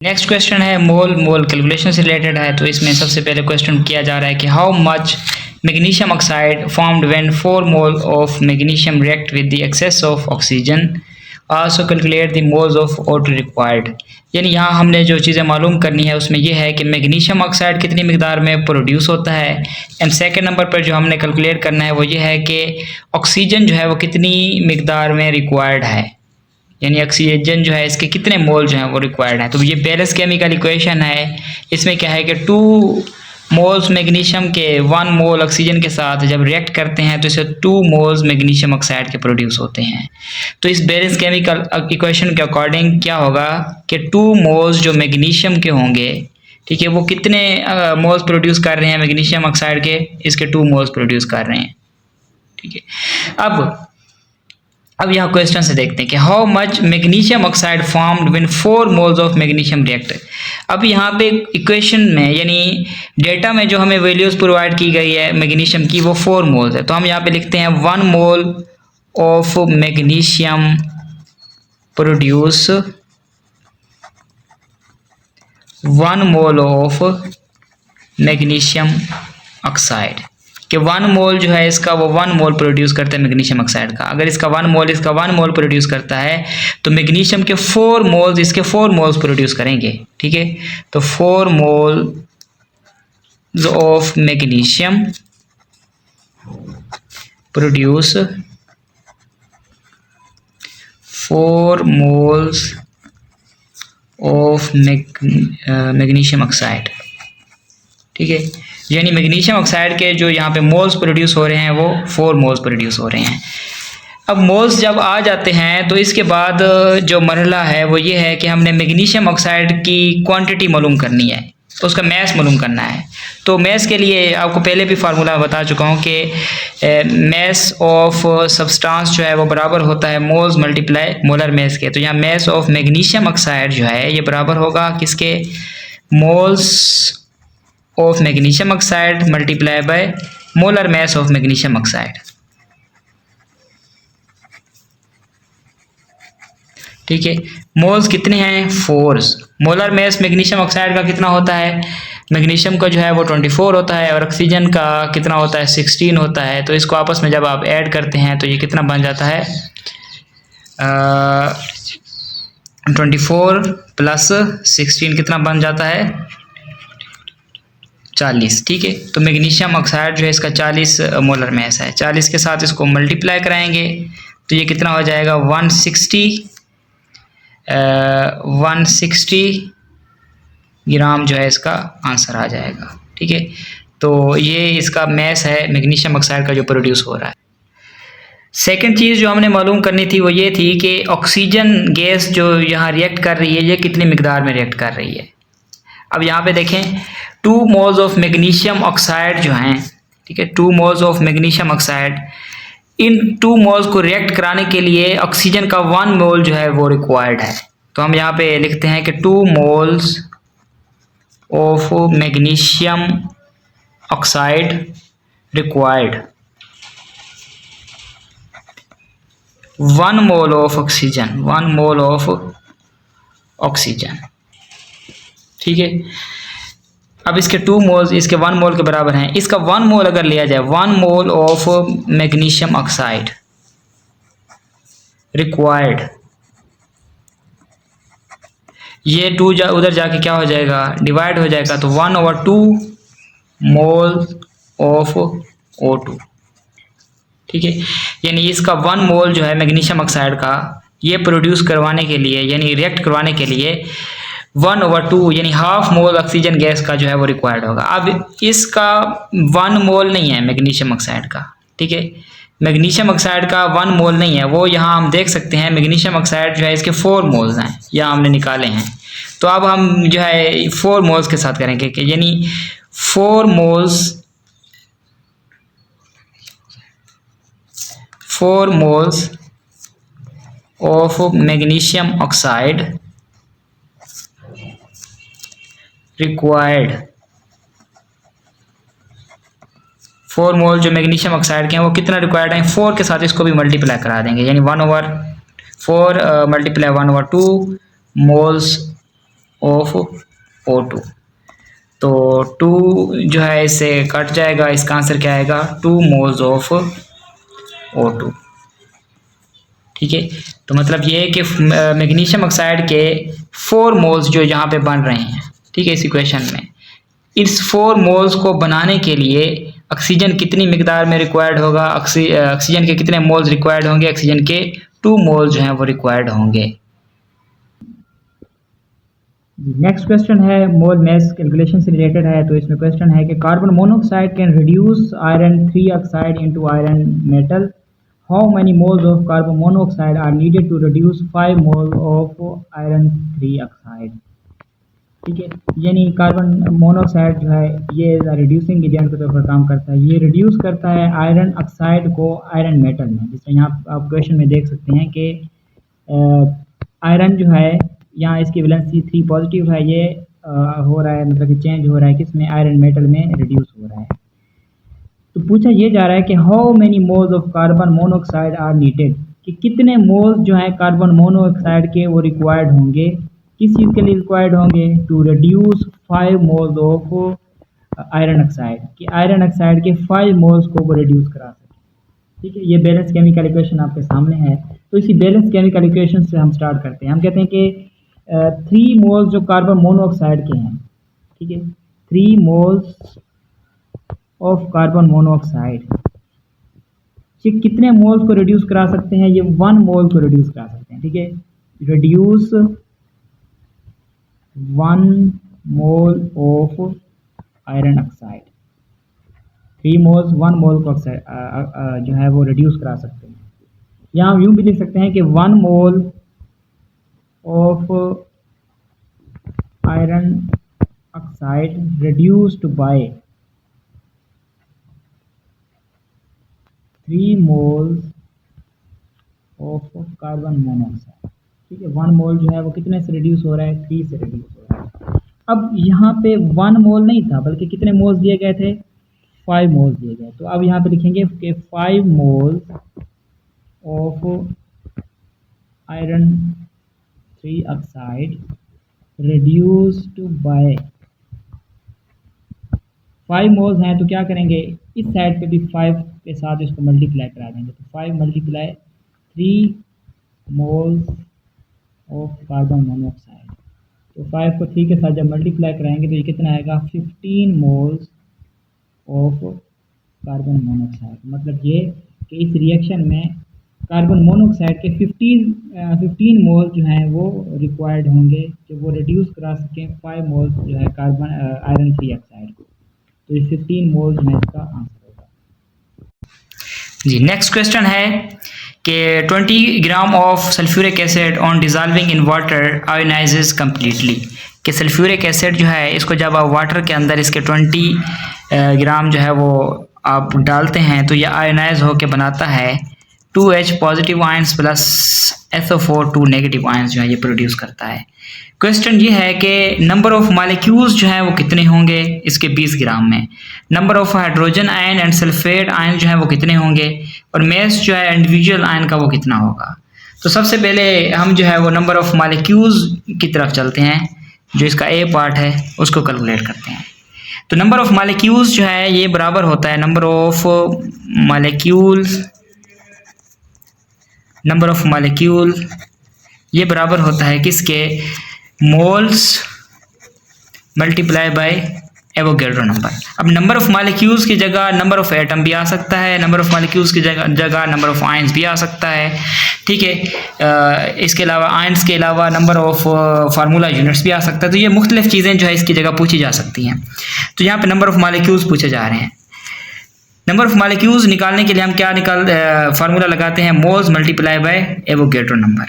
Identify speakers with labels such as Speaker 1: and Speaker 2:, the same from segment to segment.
Speaker 1: Next question है मोल मोल calculation से related है। तो इसमें सबसे पहले क्वेश्चन किया जा रहा है कि how much magnesium oxide formed when 4 mole of magnesium react with the excess of oxygen, also calculate the moles of O2 required. यानी यहाँ हमने जो चीज़ें मालूम करनी है उसमें यह है कि मैग्नीशियम ऑक्साइड कितनी मिकदार में प्रोड्यूस होता है, एंड सेकंड नंबर पर जो हमने कैलकुलेट करना है वो ये है कि ऑक्सीजन जो है वो कितनी मिकदार में रिक्वायर्ड है, यानी ऑक्सीजन जो है इसके कितने मोल जो है वो रिक्वायर्ड है। तो ये बैलेंस केमिकल इक्वेशन है। इसमें क्या है कि 2 मोल्स मैग्नीशियम के 1 मोल ऑक्सीजन के साथ जब रिएक्ट करते हैं तो इससे 2 मोल्स मैग्नीशियम ऑक्साइड के प्रोड्यूस होते हैं। तो इस बैलेंस केमिकल इक्वेशन के अकॉर्डिंग क्या होगा कि 2 मोल्स जो मैग्नीशियम के होंगे, ठीक है, वो कितने मोल्स प्रोड्यूस कर रहे हैं मैग्नीशियम ऑक्साइड के, इसके 2 मोल्स प्रोड्यूस कर रहे हैं। ठीक है, अब यहाँ क्वेश्चन से देखते हैं कि how much magnesium oxide formed when 4 moles of magnesium react. अब यहाँ पे इक्वेशन में यानी डेटा में जो हमें वैल्यूज प्रोवाइड की गई है मैग्नीशियम की वो 4 मोल्स है। तो हम यहाँ पे लिखते हैं 1 मोल of magnesium produce 1 mole of magnesium oxide कि 1 मोल जो है इसका वो 1 मोल प्रोड्यूस करता है मैग्नीशियम ऑक्साइड का। अगर इसका 1 मोल इसका 1 मोल प्रोड्यूस करता है तो मैग्नीशियम के 4 मोल्स इसके 4 मोल्स प्रोड्यूस करेंगे। ठीक है, तो 4 moles of magnesium produce 4 moles of magnesium oxide. ठीक है, यानी मैग्नीशियम ऑक्साइड के जो यहाँ पे मोल्स प्रोड्यूस हो रहे हैं वो 4 मोल्स प्रोड्यूस हो रहे हैं। अब मोल्स जब आ जाते हैं तो इसके बाद जो मरहला है वो ये है कि हमने मैग्नीशियम ऑक्साइड की क्वांटिटी मालूम करनी है, तो उसका मैस मालूम करना है। तो मैस के लिए आपको पहले भी फार्मूला बता चुका हूँ कि मैस ऑफ सब्सटेंस जो है वो बराबर होता है मोल्स मल्टीप्लाई मोलर मैस के। तो यहाँ मैस ऑफ मैग्नीशियम ऑक्साइड जो है ये बराबर होगा किसके, moles of magnesium oxide multiply by molar mass of magnesium oxide. ठीक है, मोल्स कितने हैं 4। मोलर मैस मैग्नीशियम ऑक्साइड का कितना होता है, मैग्नीशियम का जो है वो 24 होता है और ऑक्सीजन का कितना होता है 16 होता है। तो इसको आपस में जब आप ऐड करते हैं तो ये कितना बन जाता है 24 प्लस 16 कितना बन जाता है 40। ठीक है, तो मैग्नीशियम ऑक्साइड जो है इसका 40 मोलर मैस है। 40 के साथ इसको मल्टीप्लाई कराएंगे तो ये कितना हो जाएगा 160 ग्राम जो है इसका आंसर आ जाएगा। ठीक है, तो ये इसका मैस है मैग्नीशियम ऑक्साइड का जो प्रोड्यूस हो रहा है। सेकंड चीज़ जो हमने मालूम करनी थी वो ये थी कि ऑक्सीजन गैस जो यहाँ रिएक्ट कर रही है ये कितनी मिकदार में रिएक्ट कर रही है। अब यहाँ पे देखें 2 मोल्स ऑफ मैग्नीशियम ऑक्साइड जो हैं, ठीक है, 2 moles of magnesium oxide, in 2 moles को रिएक्ट कराने के लिए ऑक्सीजन का 1 मोल जो है वो रिक्वायर्ड है। तो हम यहाँ पे लिखते हैं कि 2 moles of magnesium oxide required 1 mole of oxygen, 1 mole of oxygen. ठीक है, अब इसके 2 मोल्स इसके 1 मोल के बराबर हैं। इसका 1 मोल अगर लिया जाए 1 मोल ऑफ मैग्नीशियम ऑक्साइड रिक्वायर्ड, ये 2 उधर जाके क्या हो जाएगा डिवाइड हो जाएगा, तो 1/2 मोल ऑफ O2। ठीक है, यानी इसका 1 मोल जो है मैग्नीशियम ऑक्साइड का ये प्रोड्यूस करवाने के लिए यानी रिएक्ट करवाने के लिए 1/2 यानी हाफ मोल ऑक्सीजन गैस का जो है वो रिक्वायर्ड होगा। अब इसका 1 मोल नहीं है मैग्नीशियम ऑक्साइड का। ठीक है, मैग्नीशियम ऑक्साइड का 1 मोल नहीं है, वो यहाँ हम देख सकते हैं मैग्नीशियम ऑक्साइड जो है इसके 4 मोल्स हैं, यहाँ हमने निकाले हैं। तो अब हम जो है 4 मोल्स के साथ करेंगे कि यानी 4 moles of magnesium oxide required 4 मोल जो मैग्नीशियम ऑक्साइड के हैं वो कितना रिक्वायर्ड है 4 के साथ इसको भी मल्टीप्लाई करा देंगे, यानी 1/4 मल्टीप्लाई 1/2 मोल्स ऑफ O2। तो 2 जो है इससे कट जाएगा, इसका आंसर क्या आएगा 2 मोल्स ऑफ O2। ठीक है, तो मतलब ये है कि मैग्नीशियम ऑक्साइड के 4 मोल्स जो यहाँ पे बन रहे हैं, ठीक है, इस इक्वेशन में, इस 4 मोल्स को बनाने के लिए ऑक्सीजन कितनी मिकदार में रिक्वायर्ड होगा, ऑक्सीजन के कितने मोल्स रिक्वायर्ड होंगे, ऑक्सीजन के 2 मोल्स जो हैं वो रिक्वायर्ड होंगे। नेक्स्ट क्वेश्चन है मोल मास कैलकुलेशन से रिलेटेड है। तो इसमें क्वेश्चन है कि carbon monoxide can reduce iron 3 oxide into iron metal. How many moles of carbon monoxide are needed to reduce 5 mole of iron 3 oxide. ठीक है, यानी कार्बन मोनोऑक्साइड जो है ये रिड्यूसिंग एजेंट के तौर पर काम करता है। ये रिड्यूस करता है आयरन ऑक्साइड को आयरन मेटल में। जैसे यहाँ आप क्वेश्चन में देख सकते हैं कि आयरन जो है यहाँ इसकी वैलेंसी 3 पॉजिटिव है, ये हो रहा है, मतलब कि चेंज हो रहा है किसमें, आयरन मेटल में रिड्यूस हो रहा है। तो पूछा ये जा रहा है कि how many moles of carbon monoxide are needed, कि कितने मोल्स जो है कार्बन मोनोऑक्साइड के वो रिक्वायर्ड होंगे, किस चीज़ के लिए रिक्वायर्ड होंगे, to reduce 5 moles of iron oxide, कि आयरन ऑक्साइड के 5 मोल्स को वो रिड्यूस करा सकें। ठीक है, ये बैलेंस केमिकल इक्वेशन आपके सामने है। तो इसी बैलेंस केमिकल इक्वेशन से हम स्टार्ट करते हैं। हम कहते हैं कि 3 मोल्स जो कार्बन मोनोऑक्साइड के हैं, ठीक है, 3 मोल्स ऑफ कार्बन मोनोऑक्साइड ये कितने मोल्स को रिड्यूस करा सकते हैं, ये 1 मोल को रिड्यूस करा सकते हैं। ठीक है, reduce 1 mole of iron oxide, 3 moles 1 मोल को जो है वो रिड्यूस करा सकते हैं। यहाँ हम यूँ भी लिख सकते हैं कि 1 मोल of iron oxide reduced by 3 moles of carbon monoxide. ठीक है, 1 मोल जो है वो कितने से रिड्यूस हो रहा है, 3 से रिड्यूस हो रहा है। अब यहाँ पे 1 मोल नहीं था, बल्कि कितने मोल्स दिए गए थे, 5 मोल्स दिए गए। तो अब यहाँ पे लिखेंगे कि 5 moles of iron 3 oxide reduced by 5 moles हैं। तो क्या करेंगे, इस साइड पे भी 5 के साथ इसको मल्टीप्लाई करा देंगे। तो 5 multiply 3 moles of carbon monoxide. तो 5 को 3 के साथ जब मल्टीप्लाई कराएंगे तो ये कितना आएगा, 15 मोल्स ऑफ कार्बन मोनोऑक्साइड। मतलब ये कि इस रिएक्शन में कार्बन मोनोऑक्साइड के 15 मोल जो हैं वो रिक्वायर्ड होंगे कि वो रिड्यूस करा सकें 5 मोल्स जो है कार्बन आयरन 3 ऑक्साइड को। तो ये 15 मोल जो है इसका आंसर होगा।
Speaker 2: जी, नेक्स्ट क्वेश्चन है कि 20 gram of sulphuric acid on dissolving in water ionises completely, कि सल्फ्यूरिक एसिड जो है इसको जब आप वाटर के अंदर इसके 20 ग्राम जो है वो आप डालते हैं तो यह आयोनाइज होकर बनाता है 2H positive ions plus SO4 2 negative ions जो है ये प्रोड्यूस करता है। क्वेश्चन ये है कि नंबर ऑफ मॉलिक्यूल्स जो है वो कितने होंगे इसके 20 ग्राम में, number of hydrogen ion and sulphate ion जो है वो कितने होंगे, और मास जो है इंडिविजुअल आयन का वो कितना होगा। तो सबसे पहले हम जो है वो नंबर ऑफ मॉलिक्यूल्स की तरफ चलते हैं, जो इसका ए पार्ट है उसको कैलकुलेट करते हैं। तो नंबर ऑफ मॉलिक्यूल्स जो है ये बराबर होता है नंबर ऑफ मॉलिक्यूल ये बराबर होता है किसके, moles multiply by Avogadro number. अब नंबर ऑफ मॉलिक्यूल्स की जगह नंबर ऑफ एटम भी आ सकता है, नंबर ऑफ मॉलिक्यूल्स की जगह नंबर ऑफ आयंस भी आ सकता है। ठीक है, इसके अलावा आयंस के अलावा नंबर ऑफ फार्मूला यूनिट्स भी आ सकता है। तो ये मुख्तलिफ चीज़ें जो है इसकी जगह पूछी जा सकती हैं। तो यहाँ पे नंबर ऑफ मॉलिक्यूल्स पूछे जा रहे हैं। नंबर ऑफ मॉलिक्यूल्स निकालने के लिए हम क्या फार्मूला लगाते हैं, moles multiply by Avogadro number.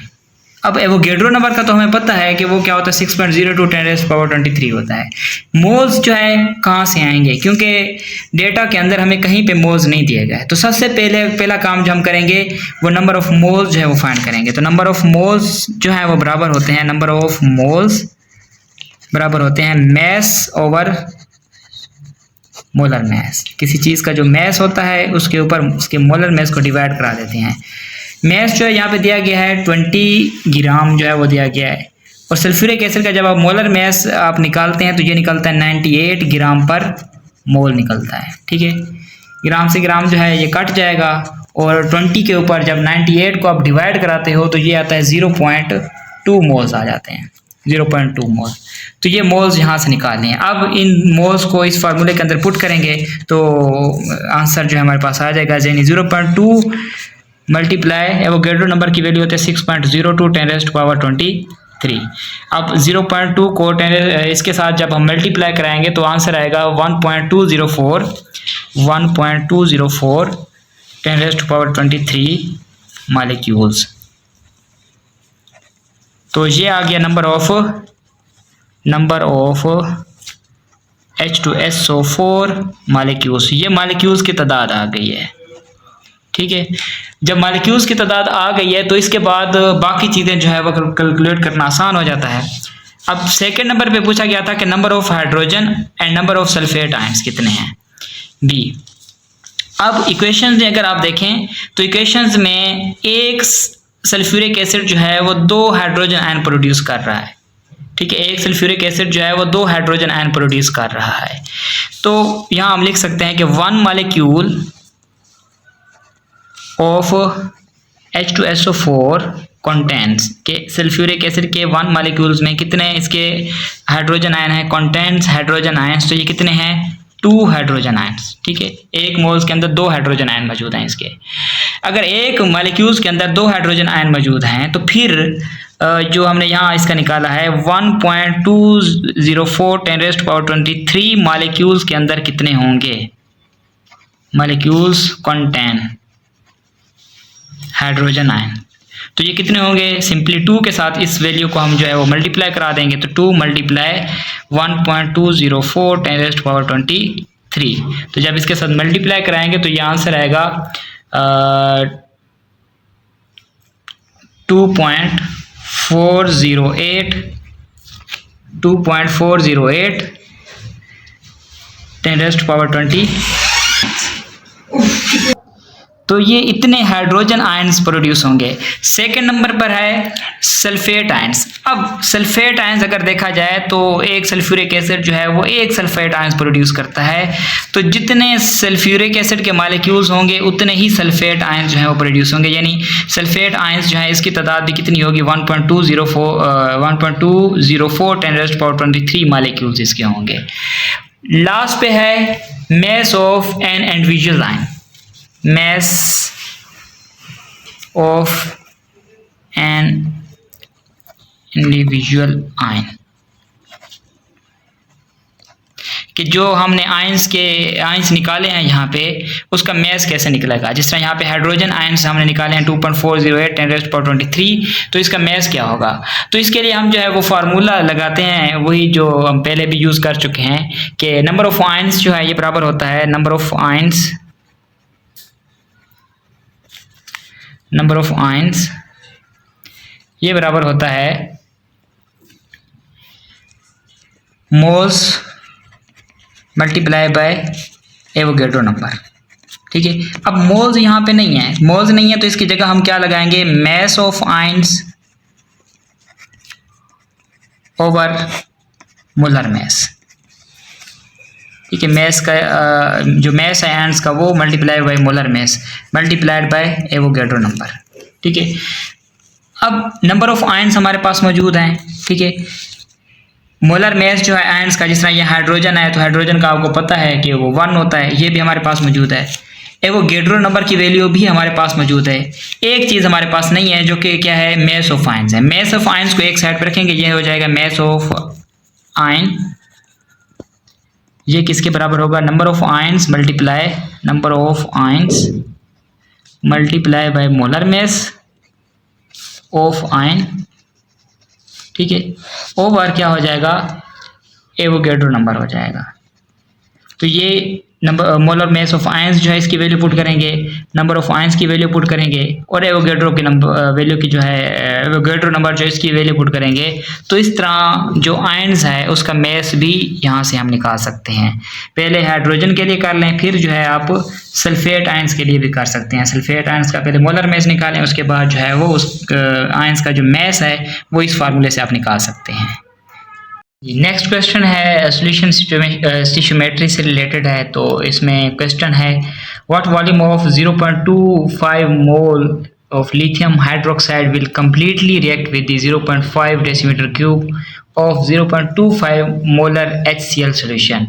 Speaker 2: अब एवोगैड्रो नंबर का तो हमें पता है कि वो क्या होता है 6.02 10⁻23 होता है। मोल्स जो है कहाँ से आएंगे, क्योंकि डेटा के अंदर हमें कहीं पे मोल्स नहीं दिए गए। तो सबसे पहला काम जो हम करेंगे वो नंबर ऑफ मोल्स जो है वो फाइंड करेंगे। तो नंबर ऑफ मोल्स जो है वो बराबर होते हैं, नंबर ऑफ मोल्स बराबर होते हैं मैस ओवर मोलर मैस। किसी चीज़ का जो मैस होता है उसके ऊपर उसके मोलर मैस को डिवाइड करा देते हैं। मैस जो है यहाँ पे दिया गया है 20 ग्राम जो है वो दिया गया है। और सल्फ्यूरिक एसिड का जब आप मोलर मास आप निकालते हैं तो ये निकलता है 98 ग्राम पर मोल निकलता है। ठीक है, ग्राम से ग्राम जो है ये कट जाएगा और 20 के ऊपर जब 98 को आप डिवाइड कराते हो तो ये आता है 0.2 मोल्स आ जाते हैं, 0.2 मोल। तो ये मोल्स यहाँ से निकालने हैं। अब इन मोल्स को इस फार्मूले के अंदर पुट करेंगे तो आंसर जो है हमारे पास आ जाएगा, यानी 0.2 मल्टीप्लाई एवोगैड्रो नंबर की वैल्यू होती है 6.02 10⁻23। अब 0.2 को इसके साथ जब हम मल्टीप्लाई कराएंगे तो आंसर आएगा 1.204 10⁻23 मालिक्यूल्स। तो ये आ गया नंबर ऑफ H2SO4 मालिक्यूल्स। ये मालिक्यूल्स की तादाद आ गई है। ठीक है, जब मालिक्यूल्स की तादाद आ गई है तो इसके बाद बाकी चीज़ें जो है वो कैलकुलेट करना आसान हो जाता है। अब सेकंड नंबर पे पूछा गया था कि number of hydrogen and number of sulphate ions कितने हैं, बी। अब इक्वेशंस में अगर आप देखें तो इक्वेशंस में एक सल्फ्यूरिक एसिड जो है वो 2 हाइड्रोजन आयन प्रोड्यूस कर रहा है। ठीक है, एक सल्फ्यूरिक एसिड जो है वो 2 हाइड्रोजन आयन प्रोड्यूस कर रहा है। तो यहाँ हम लिख सकते हैं कि 1 मॉलिक्यूल ऑफ H2SO4 कंटेंट्स के सल्फ्यूरिक एसिड के 1 मॉलिक्यूल्स में कितने इसके हाइड्रोजन आयन है, कंटेंट्स हाइड्रोजन आयंस। तो ये कितने हैं, 2 हाइड्रोजन आयंस। ठीक है, एक मोल्स के अंदर 2 हाइड्रोजन आयन मौजूद हैं इसके। अगर एक मॉलिक्यूल्स के अंदर 2 हाइड्रोजन आयन मौजूद हैं तो फिर जो हमने यहाँ इसका निकाला है 1.204 10⁻23 मॉलिक्यूल्स के अंदर कितने होंगे, मॉलिक्यूल्स कंटेन हाइड्रोजन आयन। तो ये कितने होंगे, सिंपली 2 के साथ इस वैल्यू को हम जो है वो मल्टीप्लाई करा देंगे तो 2 मल्टीप्लाई 1.204 10⁻23। तो जब इसके साथ मल्टीप्लाई कराएंगे तो ये आंसर आएगा 2.408 10⁻20। तो ये इतने हाइड्रोजन आयंस प्रोड्यूस होंगे। सेकंड नंबर पर है सल्फेट आयंस। अब सल्फेट आयंस अगर देखा जाए तो एक सल्फ्यूरिक एसिड जो है वो एक सल्फेट आयंस प्रोड्यूस करता है। तो जितने सल्फ्यूरिक एसिड के मॉलिक्यूल्स होंगे उतने ही सल्फेट आयंस जो है वो प्रोड्यूस होंगे, यानी सल्फेट आयंस जो है इसकी तादाद भी कितनी होगी, 1.204 10⁻23 मॉलिक्यूल्स इसके होंगे। लास्ट पे है mass of an individual ion, mass of an individual ion, कि जो हमने आयंस निकाले हैं यहाँ पे उसका मैस कैसे निकलेगा। जिस तरह यहाँ पे हाइड्रोजन आयंस हमने निकाले हैं 2.408 10⁻23, तो इसका मैस क्या होगा। तो इसके लिए हम जो है वो फार्मूला लगाते हैं, वही जो हम पहले भी यूज़ कर चुके हैं कि नंबर ऑफ आयंस जो है ये बराबर होता है नंबर ऑफ आयंस ये बराबर होता है moles multiply by Avogadro number. ठीक है, अब मोल्स यहाँ पे नहीं है, मोल्स नहीं है तो इसकी जगह हम क्या लगाएंगे, mass of ions over molar mass. ठीक है, मास का जो मास है आयंस का वो multiply by molar mass multiplied by Avogadro number. ठीक है, अब नंबर ऑफ आयंस हमारे पास मौजूद हैं। ठीक है, मोलर मास जो है आयंस का, जिस तरह ये हाइड्रोजन है तो हाइड्रोजन का आपको पता है कि वो 1 होता है, ये भी हमारे पास मौजूद है। एवोगैड्रो नंबर की वैल्यू भी हमारे पास मौजूद है। एक चीज़ हमारे पास नहीं है जो कि क्या है, मास ऑफ आयंस है। मास ऑफ आयंस को एक साइड पर रखेंगे, ये हो जाएगा मास ऑफ आयन। ये किसके बराबर होगा, number of ions multiply by molar mass of ion. ठीक है, ओवर क्या हो जाएगा, एवोगैड्रो नंबर हो जाएगा। तो ये number molar mass of ions जो है इसकी वैल्यू पुट करेंगे, नंबर ऑफ आयंस की वैल्यू पुट करेंगे और एवोगैड्रो की नंबर वैल्यू की जो है एवोगैड्रो नंबर जो है इसकी वैल्यू पुट करेंगे। तो इस तरह जो आयंस है उसका मास भी यहाँ से हम निकाल सकते हैं। पहले हाइड्रोजन के लिए कर लें, फिर जो है आप सल्फेट आयंस के लिए भी कर सकते हैं। सल्फेट आयंस का पहले मोलर मास निकालें, उसके बाद जो है वो उस आयंस का जो मास है वो इस फार्मूले से आप निकाल सकते हैं। नेक्स्ट क्वेश्चन है सोल्यूशन स्टिशियोमेट्री से रिलेटेड है। तो इसमें क्वेश्चन है what volume of 0.25 mole of lithium hydroxide will completely react with the 0.5 decimetre cube of 0.25 molar HCl solution.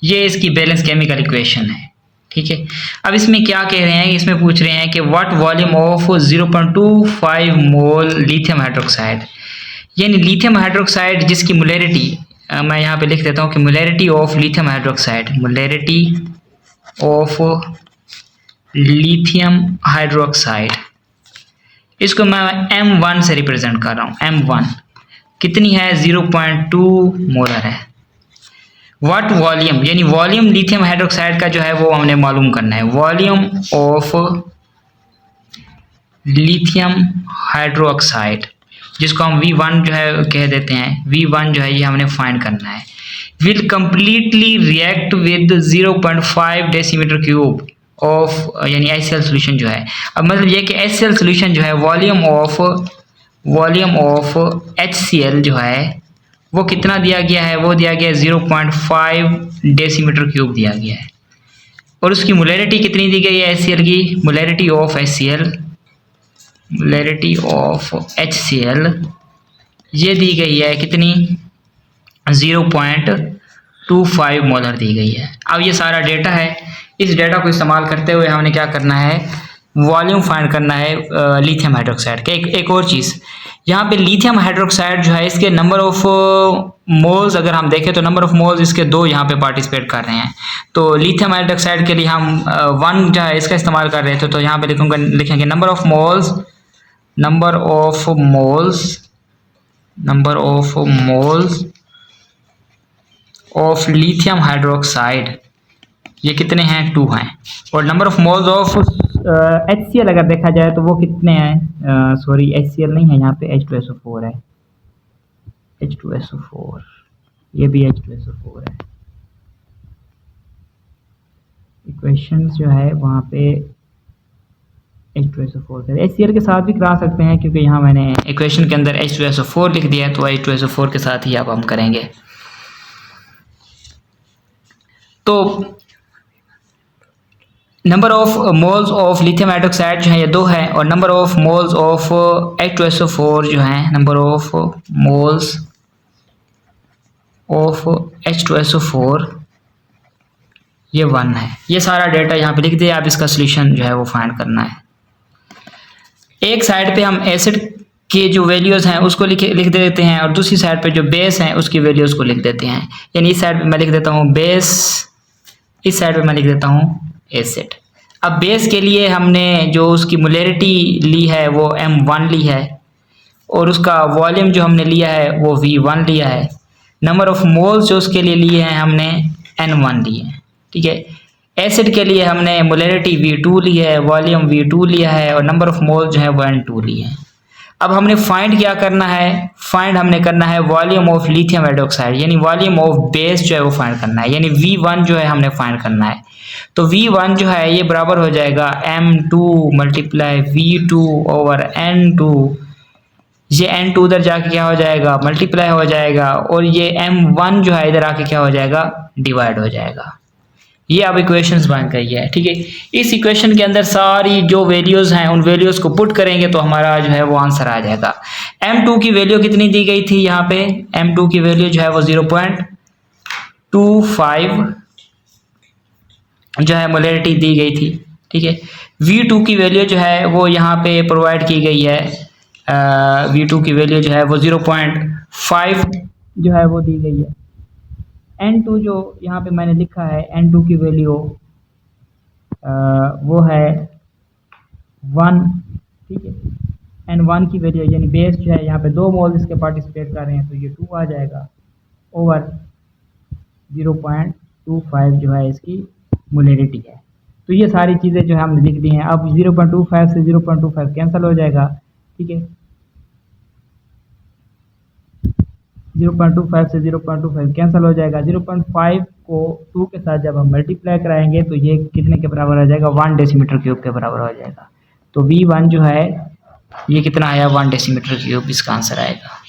Speaker 2: ये इसकी बैलेंस केमिकल इक्वेशन है, ठीक है। अब इसमें क्या कह रहे हैं, इसमें पूछ रहे हैं कि what volume of 0.25 mole lithium hydroxide, यानी लिथियम हाइड्रोक्साइड जिसकी मोलैरिटी मैं यहाँ पे लिख देता हूँ कि molarity of lithium hydroxide, molarity of lithium hydroxide, इसको मैं M1 से रिप्रेजेंट कर रहा हूँ। M1 कितनी है, 0.2 मोलर है। व्हाट वॉल्यूम, यानी वॉल्यूम लिथियम हाइड्रोक्साइड का जो है वो हमने मालूम करना है। वॉल्यूम ऑफ लिथियम हाइड्रोक्साइड जिसको हम V1 जो है कह देते हैं, V1 जो है ये हमने फाइंड करना है। Will completely react with 0.5 decimetre cube of, यानी HCl सॉल्यूशन जो है। अब मतलब ये कि HCl सॉल्यूशन जो है वॉल्यूम ऑफ HCl जो है वो कितना दिया गया है, वो दिया गया है 0.5 डेसीमीटर क्यूब दिया गया है। और उसकी मोलैरिटी कितनी दी गई है HCl की, मोलैरिटी ऑफ HCl ये दी गई है कितनी, 0.25 मोलर दी गई है। अब ये सारा डेटा है, इस डेटा को इस्तेमाल करते हुए हमने क्या करना है, वॉल्यूम फाइंड करना है लिथियम हाइड्रोक्साइड के। एक और चीज़ यहाँ पे लिथियम हाइड्रोक्साइड जो है इसके नंबर ऑफ मोल्स अगर हम देखें तो नंबर ऑफ मोल्स इसके 2 यहाँ पे पार्टिसिपेट कर रहे हैं। तो लिथियम हाइड्रोक्साइड के लिए हम 1 जो है इसका इस्तेमाल कर रहे थे, तो यहाँ पे लिखेंगे number of moles of lithium hydroxide ये कितने हैं, 2 हैं। और number of moles of HCl अगर देखा जाए तो वो कितने हैं, सॉरी HCl नहीं है यहाँ पे, H2SO4 है, H2SO4 ये भी H2SO4 है। इक्वेशंस जो है वहाँ पे H2SO4 है, HCl के साथ भी करा सकते हैं क्योंकि यहाँ मैंने इक्वेशन के अंदर H2SO4 लिख दिया है, तो H2SO4 के साथ ही अब हम करेंगे। तो number of moles of lithium hydroxide जो है ये 2 है, और number of moles of H2SO4 जो है, number of moles of H2SO4 ये 1 है। ये सारा डेटा यहाँ पे लिख दिया, आप इसका सोल्यूशन जो है वो फाइंड करना है। एक साइड पे हम एसिड के जो वैल्यूज़ हैं उसको लिख देते हैं, और दूसरी साइड पे जो बेस हैं उसकी वैल्यूज़ को लिख देते हैं। यानी इस साइड पे मैं लिख देता हूँ बेस, इस साइड पे मैं लिख देता हूँ एसिड। अब बेस के लिए हमने जो उसकी मोलैरिटी ली है वो M1 ली है, और उसका वॉल्यूम जो हमने लिया है वो V1 लिया है। नंबर ऑफ मोल्स जो उसके लिए लिए हैं हमने N1 लिए हैं, ठीक है। एसिड के लिए हमने मोलैरिटी V2 ली है, वॉल्यूम V2 लिया है, और नंबर ऑफ मोल जो है वो N2 लिए हैं। अब हमने फाइंड क्या करना है, फाइंड हमने करना है वॉल्यूम ऑफ लिथियम हाइड्रोक्साइड, यानी वॉल्यूम ऑफ बेस जो है वो फाइंड करना है, यानी V1 जो है हमने फाइंड करना है। तो V1 जो है ये बराबर हो जाएगा M2 multiply V2 over N2। ये N2 उधर जाके क्या हो जाएगा, मल्टीप्लाई हो जाएगा, और ये M1 जो है इधर आके क्या हो जाएगा, डिवाइड हो जाएगा। ये अब इक्वेशंस बन गई है, ठीक है। इस इक्वेशन के अंदर सारी जो वैल्यूज़ हैं उन वैल्यूज़ को पुट करेंगे तो हमारा जो है वो आंसर आ जाएगा। M2 की वैल्यू कितनी दी गई थी, यहाँ पे M2 की वैल्यू जो है वो 0.25 जो है मोलैरिटी दी गई थी, ठीक है। V2 की वैल्यू जो है वो यहाँ पे प्रोवाइड की गई है, V2 की वैल्यू जो है वो 0.5 जो है वो दी गई है। N2 जो यहाँ पे मैंने लिखा है, N2 की वैल्यू वो है 1, ठीक है। N1 की वैल्यू यानी बेस जो है यहाँ पे 2 मोल इसके पार्टिसिपेट कर रहे हैं तो ये 2 आ जाएगा, ओवर 0.25 जो है इसकी
Speaker 1: मोलरिटी है। तो ये सारी चीज़ें जो है हमने लिख दी हैं। अब 0.25 से 0.25 कैंसिल हो जाएगा, ठीक है। 0.25 से 0.25 कैंसिल हो जाएगा। 0.5 को 2 के साथ जब हम मल्टीप्लाई कराएंगे तो ये कितने के बराबर हो जाएगा, 1 डेसीमीटर क्यूब के बराबर हो जाएगा। तो V1 जो है ये कितना आया, 1 डेसीमीटर क्यूब इसका आंसर आएगा।